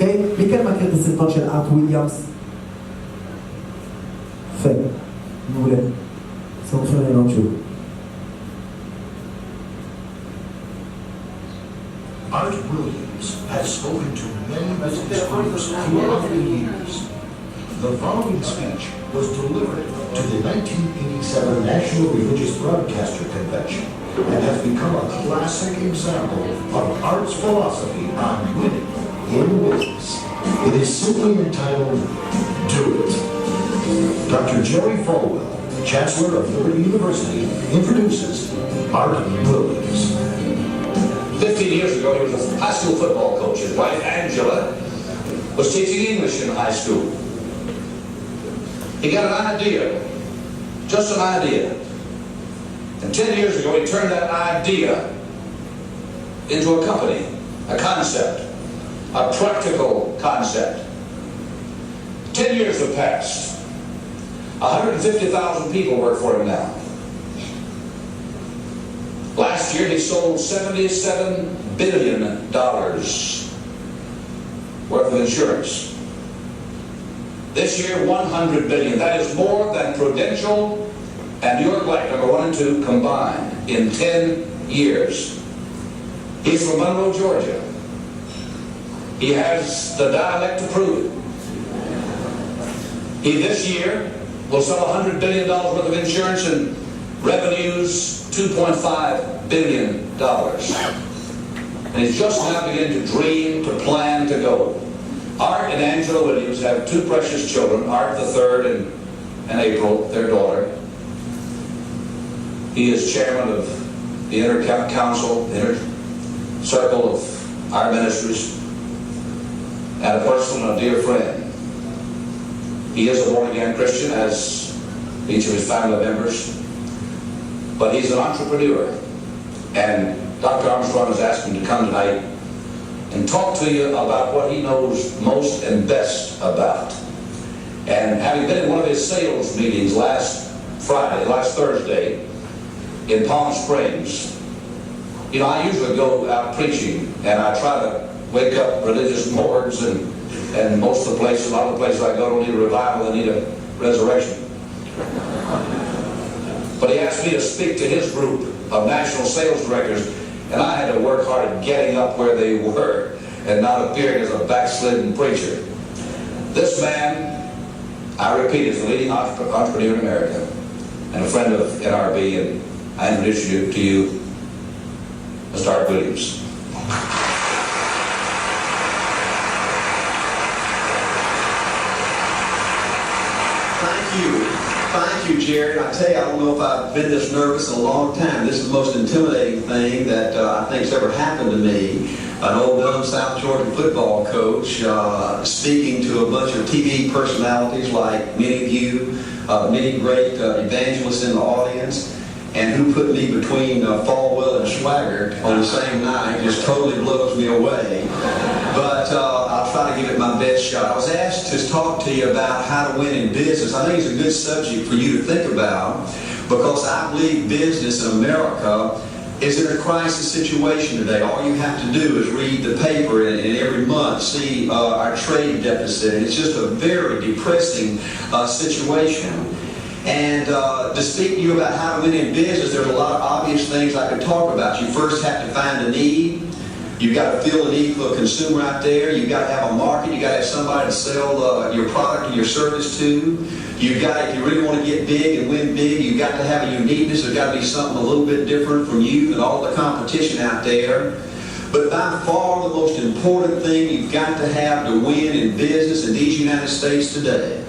אוקיי? מי כאן מכיר את הסרטון של ארט וויליאמס? יפה, מעולה. סוף של העניין שוב. Art Williams has spoken to many business groups throughout the years. The following speech was delivered to the 1987 National Religious Broadcaster Convention and has become a classic example of Art's philosophy on winning in business. It is simply entitled, Do It. Dr. Jerry Falwell, Chancellor of Liberty University, introduces Art Williams. 15 years ago, he was a high school football coach. His wife, Angela, was teaching English in high school. He got an idea, just an idea. And 10 years ago, he turned that idea into a company, a concept, a practical concept. 10 years have passed. 150,000 people work for him now. Last year, he sold $77 billion worth of insurance. This year, $100 billion. That is more than Prudential and New York Life, number 1 and 2, combined in 10 years. He's from Monroe, Georgia. He has the dialect to prove it. He, this year, will sell $100 billion worth of insurance and revenues $2.5 billion. And he's just now beginning to dream, to plan, to go. Art and Angela Williams have 2 precious children, Art the third and April, their daughter. He is chairman of the Inner Council, Inner Circle of our ministries, and a personal and a dear friend. He is a born-again Christian, as each of his family members, but he's an entrepreneur. And Dr. Armstrong has asked him to come tonight and talk to you about what he knows most and best about. And having been in one of his sales meetings last Thursday in Palm Springs, you know, I usually go out preaching and I try to wake up religious morgues and most of the places, a lot of the places I go don't need a revival, they need a resurrection. But he asked me to speak to his group of national sales directors, and I had to work hard at getting up where they were and not appearing as a backslidden preacher. This man, I repeat, is the leading entrepreneur in America and a friend of NRB, and I introduce you to you, Mr. Art Williams. Thank you, Jerry. I tell you, I don't know if I've been this nervous in a long time. This is the most intimidating thing that I think's ever happened to me. An old dumb South Georgia football coach speaking to a bunch of TV personalities like many of you, many great evangelists in the audience, and who put me between Falwell and Swaggart on the same night just totally blows me away. But I'll try to give it my best shot. I was asked to talk to you about how to win in business. I think it's a good subject for you to think about, because I believe business in America is in a crisis situation today. All you have to do is read the paper and every month see our trade deficit. It's just a very depressing situation. And to speak to you about how to win in business, there's a lot of obvious things I could talk about. You first have to find a need. You've got to fill a need for a consumer out there. You've got to have a market. You've got to have somebody to sell your product or your service to. You've got, if you really want to get big and win big, you've got to have a uniqueness. There's got to be something a little bit different from you and all the competition out there. But by far the most important thing you've got to have to win in business in these United States today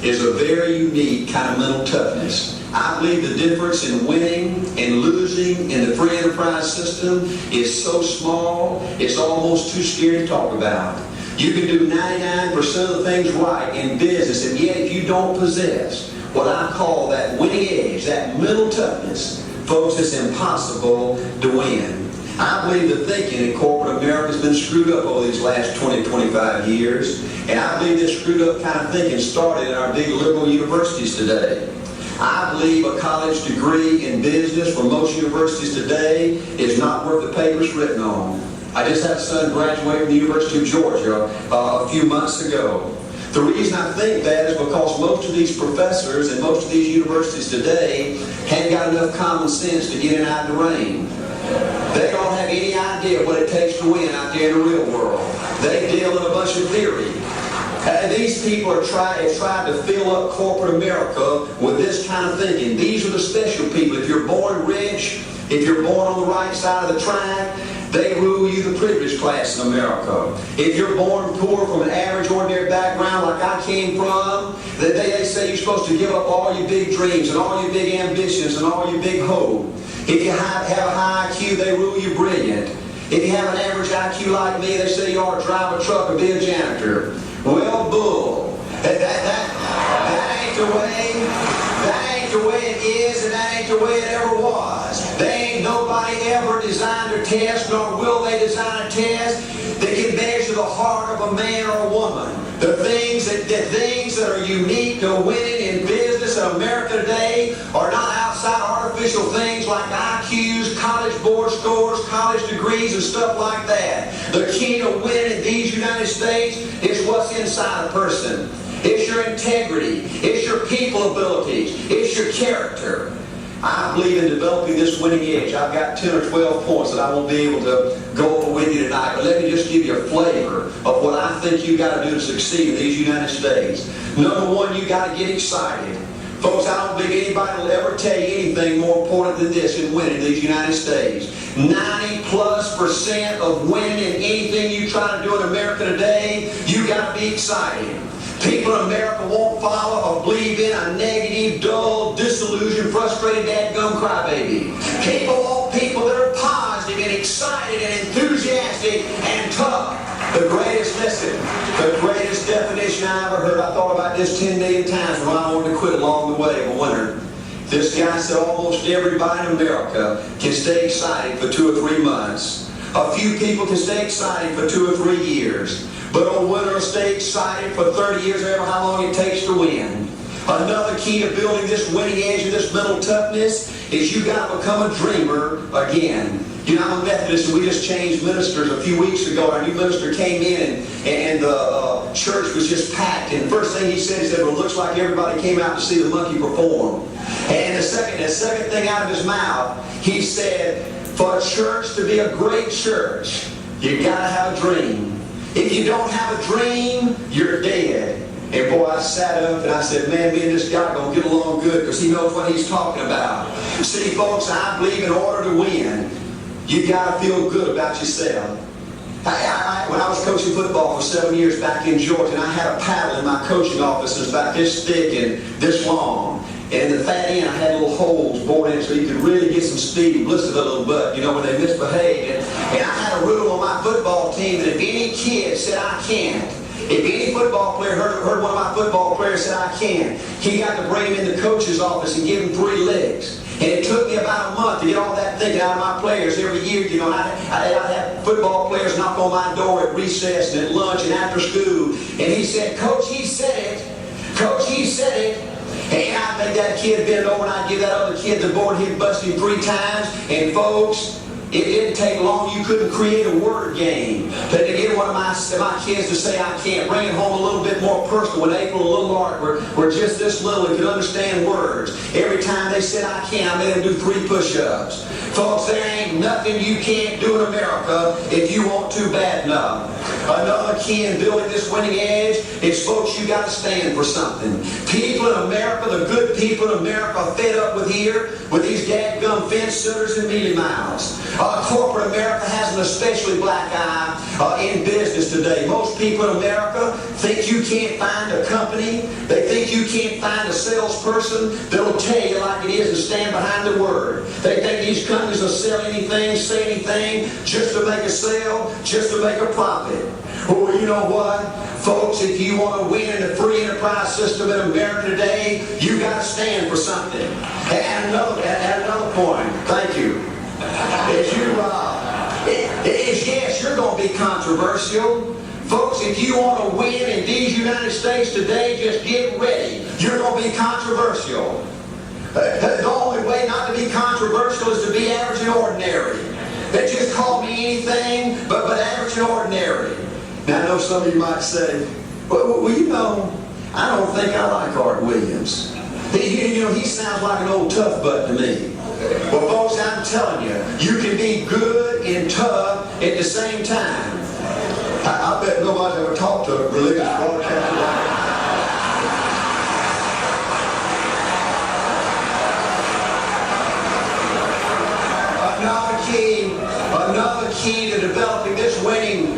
is a very unique kind of mental toughness. I believe the difference in winning and losing in the free enterprise system is so small, it's almost too scary to talk about. You can do 99% of the things right in business, and yet if you don't possess what I call that winning edge, that mental toughness, folks, it's impossible to win. I believe the thinking in corporate America has been screwed up over these last 20, 25 years. And I believe this screwed up kind of thinking started in our big liberal universities today. I believe a college degree in business for most universities today is not worth the paper it's written on. I just had a son graduate from the University of Georgia a few months ago. The reason I think that is because most of these professors and most of these universities today haven't got enough common sense to get in out of the rain. They don't have any idea what it takes to win out there in the real world. They deal in a bunch of theory. These people have tried to fill up corporate America with this kind of thinking. These are the special people. If you're born rich, if you're born on the right side of the track, they rule you, the privileged class in America. If you're born poor from an average, ordinary background like I came from, they say you're supposed to give up all your big dreams and all your big ambitions and all your big hope. If you have a high IQ, they rule you brilliant. If you have an average IQ like me, they say you ought to drive a truck or be a janitor. Well, bull. That ain't the way. That ain't the way it is, and that ain't the way it ever was. They ain't nobody ever designed a test, nor will they design a test that can measure the heart of a man or a woman. The things that are unique to winning in business in America today are not outside artificial things like IQs, college board scores, college degrees, and stuff like that. The key to winning in these United States is what's inside a person. It's your integrity. It's your people abilities. It's your character. I believe in developing this winning edge. I've got 10 or 12 points that I won't be able to go over with you tonight, but let me just give you a flavor of what I think you got to do to succeed in these United States. Number one, you got to get excited. Folks, I don't think anybody will ever tell you anything more important than this in winning in these United States. 90+% of winning in anything you try to do in America today, you got to be excited. People in America won't follow or believe in a negative, dull, disillusioned, frustrated, dadgum crybaby. People want people that are positive and excited and enthusiastic and tough. The greatest definition I ever heard, I thought about this 10 million times when I wanted to quit along the way of a winter. This guy said almost everybody in America can stay excited for 2 or 3 months. A few people can stay excited for 2 or 3 years. But a winner will stay excited for 30 years, or how long it takes to win. Another key to building this winning edge and this mental toughness is you got to become a dreamer again. You know, I'm a Methodist, and we just changed ministers a few weeks ago. Our new minister came in, and the church was just packed. And the first thing he said, well, it looks like everybody came out to see the monkey perform. And the second thing out of his mouth, he said, for a church to be a great church, you got to have a dream. If you don't have a dream, you're dead. And boy, I sat up and I said, man, me and this guy are going to get along good because he knows what he's talking about. See, folks, I believe in order to win, you got to feel good about yourself. When I was coaching football for 7 years back in Georgia, and I had a paddle in my coaching office that was about this thick and this long. And in the fat end, I had little holes bored in so you could really get some speed and blister the little butt, you know, when they misbehaved. And I had a rule on my football team that if any kid said, I can't, if any football player heard one of my football players say, I can't, he got to bring him in the coach's office and give him 3 licks. And it took me about a month to get all that thinking out of my players every year. You know, I'd have football players knock on my door at recess and at lunch and after school. And he said, Coach, he said it. Coach, he said it. And I'd make that kid bend over and I'd give that other kid the board. He'd bust him 3 times. And folks, it didn't take long. You couldn't create a word game. But to get one of my kids to say I can't, bring it home a little bit more personal. When April and Little Art were just this little and could understand words. Every time they said I can't, I made them do 3 push-ups. Folks, there ain't nothing you can't do in America if you want to bad enough. Another key in building this winning edge is, folks, you got to stand for something. People in America, the good people in America, are fed up with these dadgum fence sitters and mealy mouths. Corporate America has an especially black eye in business today. Most people in America think you can't find a company. They think you can't find a salesperson that'll tell you like it is and stand behind the word. They think these companies will sell anything, say anything, just to make a sale, just to make a profit. Well, you know what? Folks, if you want to win in the free enterprise system in America today, you got to stand for something. And another point, thank you. Yes, you're going to be controversial. Folks, if you want to win in these United States today, just get ready. You're going to be controversial. The only way not to be controversial is to be average and ordinary. They just call me anything but average and ordinary. Now I know some of you might say, well, you know, I don't think I like Art Williams. He sounds like an old tough butt to me. Well, folks, I'm telling you, you can be good and tough at the same time. I bet nobody's ever talked to a religious broadcaster like that. Another key to developing this winning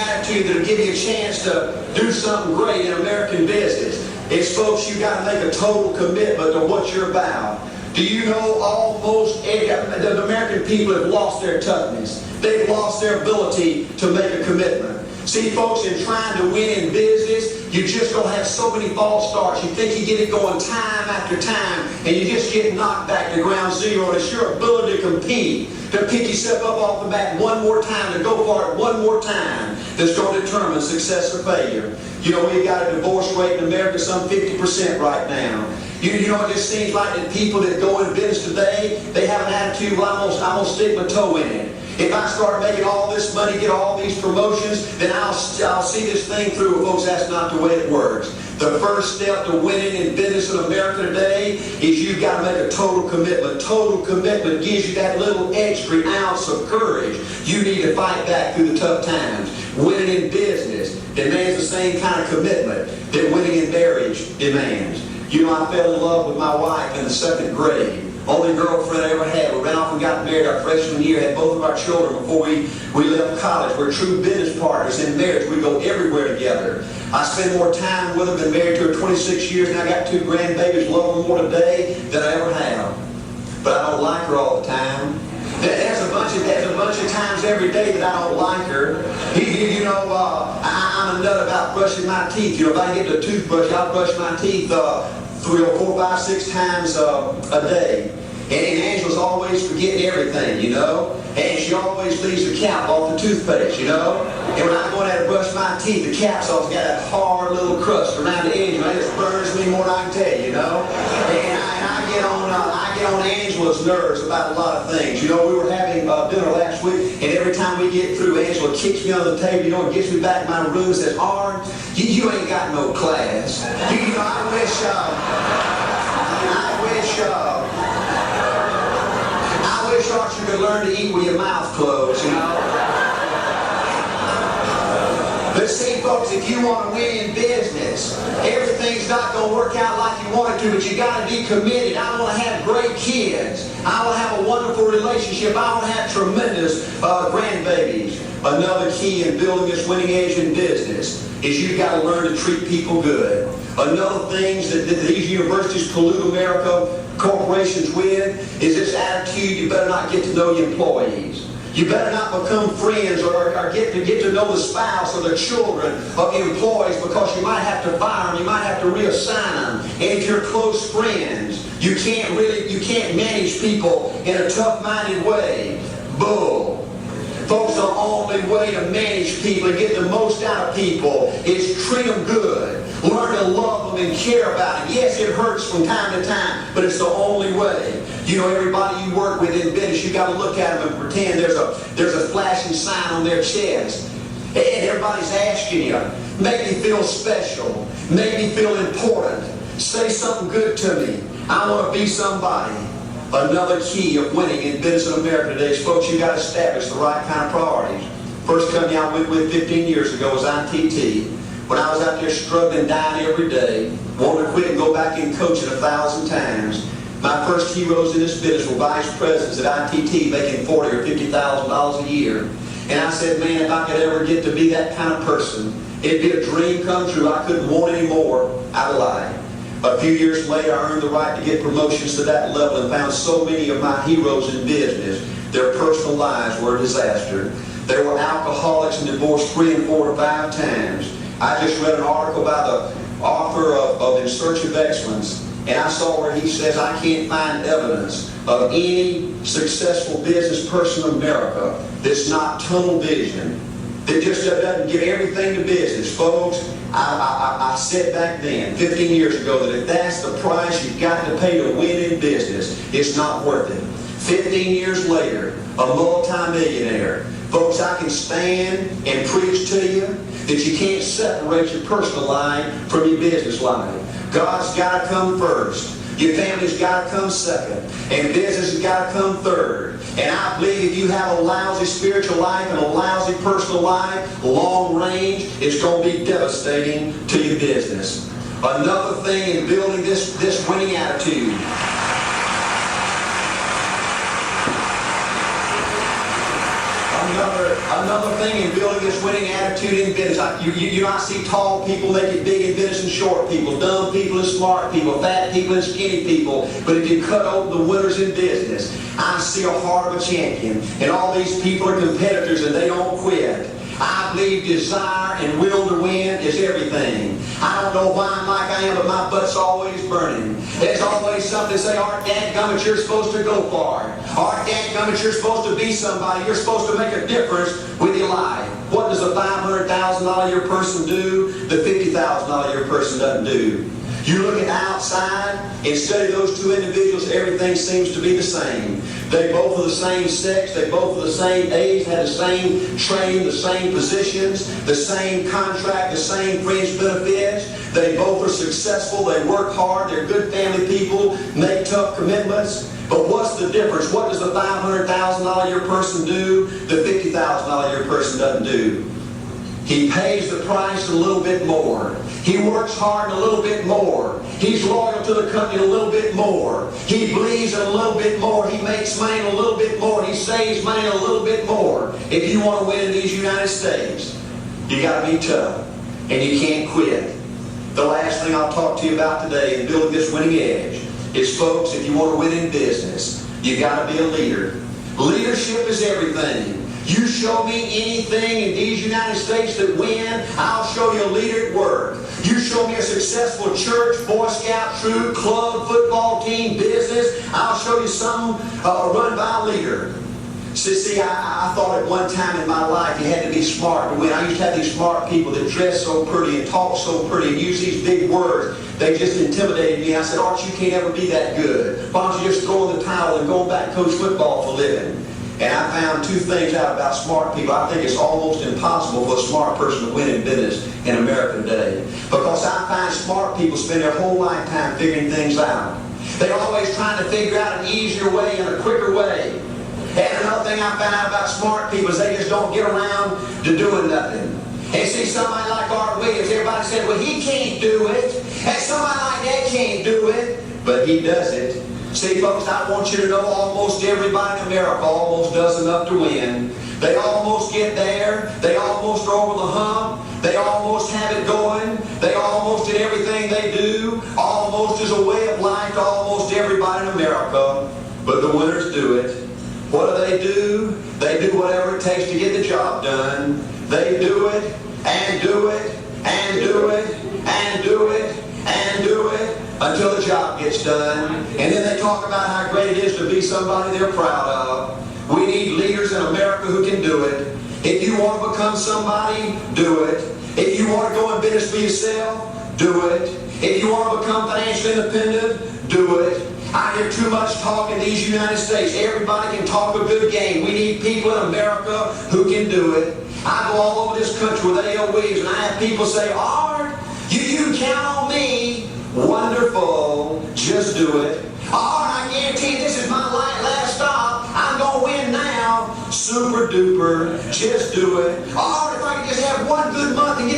attitude that'll give you a chance to do something great in American business is, folks, you got to make a total commitment to what you're about. Do you know almost the American people have lost their toughness? They've lost their ability to make a commitment. See, folks, in trying to win in business, you're just going to have so many false starts. You think you get it going time after time, and you just get knocked back to ground zero. And it's your ability to compete, to pick yourself up off the mat one more time, to go for it one more time, that's going to determine success or failure. You know, we've got a divorce rate in America some 50% right now. You know, it just seems like that people that go in business today, they have an attitude, well, I'm going to stick my toe in it. If I start making all this money, get all these promotions, then I'll see this thing through. Folks, that's not the way it works. The first step to winning in business in America today is you've got to make a total commitment. Total commitment gives you that little extra ounce of courage you need to fight back through the tough times. Winning in business demands the same kind of commitment that winning in marriage demands. You know, I fell in love with my wife in the 2nd grade. Only girlfriend I ever had. We ran off and got married our freshman year, had both of our children before we left college. We're true business partners in marriage. We go everywhere together. I spend more time with her, been married to her 26 years, and I got 2 grandbabies, love them more today than I ever have. But I don't like her all the time. There's a bunch of times every day that I don't like her. I'm a nut about brushing my teeth. You know, if I get the toothbrush, I'll brush my teeth 3 or 4, 5, 6 times a day. And Angela's always forgetting everything, you know. And she always leaves the cap off the toothpaste, you know. And when I'm going out to brush my teeth, the cap's always got that hard little crust around the edge. And it just burns me more than I can tell you, you know. And I get on Angela's nerves about a lot of things. You know, we were having dinner last week, and every time we get through, Angela kicks me under the table, you know, and gets me back in my room and says, Arn, you ain't got no class. You know, I wish Archie could learn to eat with your mouth closed, you know. But see, folks, if you want to win in business, everything's not going to work out like you want it to, but you got to be committed. I want to have great kids. I want to have a wonderful relationship. I want to have tremendous grandbabies. Another key in building this winning edge in business is you've got to learn to treat people good. Another thing that these universities pollute America, corporations with, is this attitude, you better not get to know your employees. You better not become friends or get to know the spouse or the children of the employees, because you might have to fire them, you might have to reassign them. And if you're close friends, you can't manage people in a tough-minded way. Bull. Folks, the only way to manage people and get the most out of people is treat them good. Learn to love them and care about them. Yes, it hurts from time to time, but it's the only way. You know, everybody you work with in business, you got to look at them and pretend there's a flashing sign on their chest. And everybody's asking you, make me feel special, make me feel important, say something good to me. I want to be somebody. Another key of winning in business in America today is, folks, you got to establish the right kind of priorities. First company I went with 15 years ago was ITT. When I was out there struggling, dying every day, wanting to quit and go back and coach it 1,000 times, my first heroes in this business were vice presidents at ITT making $40,000 or $50,000 a year. And I said, man, if I could ever get to be that kind of person, it'd be a dream come true. I couldn't want any more out of life. A few years later, I earned the right to get promotions to that level and found so many of my heroes in business, their personal lives were a disaster. They were alcoholics and divorced 3 and 4 or 5 times. I just read an article by the author of In Search of Excellence, and I saw where he says, I can't find evidence of any successful business person in America that's not tunnel vision, that just doesn't give everything to business. Folks, I said back then, 15 years ago, that if that's the price you've got to pay to win in business, it's not worth it. 15 years later, a multi-millionaire. Folks, I can stand and preach to you that you can't separate your personal life from your business life. God's got to come first. Your family's got to come second. And business has got to come third. And I believe if you have a lousy spiritual life and a lousy personal life, long range, it's going to be devastating to your business. Another thing in building this winning attitude. Another thing in building this winning attitude in business. You know, I see tall people make it big in business and short people, dumb people and smart people, fat people and skinny people. But if you cut open the winners in business, I see a heart of a champion. And all these people are competitors and they don't quit. I believe desire and will to win is everything. I don't know why I'm like I am, but my butt's always burning. There's always something to say, Art dadgummit, you're supposed to go far. Art dadgummit, you're supposed to be somebody. You're supposed to make a difference with your life. What does a $500,000 a year person do that $50,000 a year person doesn't do? You look at outside and study those two individuals, everything seems to be the same. They both are the same sex, they both are the same age, had the same training, the same positions, the same contract, the same fringe benefits. They both are successful, they work hard, they're good family people, make tough commitments. But what's the difference? What does the $500,000 a year person do that $50,000 a year person doesn't do? He pays the price a little bit more. He works hard a little bit more. He's loyal to the company a little bit more. He believes in a little bit more. He makes money a little bit more. He saves money a little bit more. If you want to win in these United States, you got to be tough. And you can't quit. The last thing I'll talk to you about today in building this winning edge is, folks, if you want to win in business, you got to be a leader. Leadership is everything. You show me anything in these United States that win, I'll show you a leader at work. You show me a successful church, Boy Scout troop, club, football team, business, I'll show you something run by a leader. See, I thought at one time in my life you had to be smart to win. I used to have these smart people that dress so pretty and talk so pretty and use these big words. They just intimidated me. I said, Art, you can't ever be that good. Why don't you just throw in the towel and go back and coach football for a living? And I found two things out about smart people. I think it's almost impossible for a smart person to win in business in America today. Because I find smart people spend their whole lifetime figuring things out. They're always trying to figure out an easier way and a quicker way. And another thing I found out about smart people is they just don't get around to doing nothing. And see, somebody like Art Williams, everybody said, well, he can't do it. And somebody like that can't do it. But he does it. See, folks, I want you to know almost everybody in America almost does enough to win. They almost get there. They almost are over the hump. They almost have it going. They almost in everything they do. Almost is a way of life to almost everybody in America. But the winners do it. What do? They do whatever it takes to get the job done. They do it, and do it, and do it, and do it, and do it, until the job gets done. And then they talk about how great it is to be somebody they're proud of. We need leaders in America who can do it. If you want to become somebody, do it. If you want to go in business for yourself, do it. If you want to become financially independent, do it. I hear too much talk in these United States. Everybody can talk a good game. We need people in America who can do it. I go all over this country with A.L. Williams, and I have people say, Art, you can count on me. Wonderful. Just do it. Art, I guarantee this is my last stop. I'm going to win now. Super duper. Just do it. Art, if I can just have one good month and get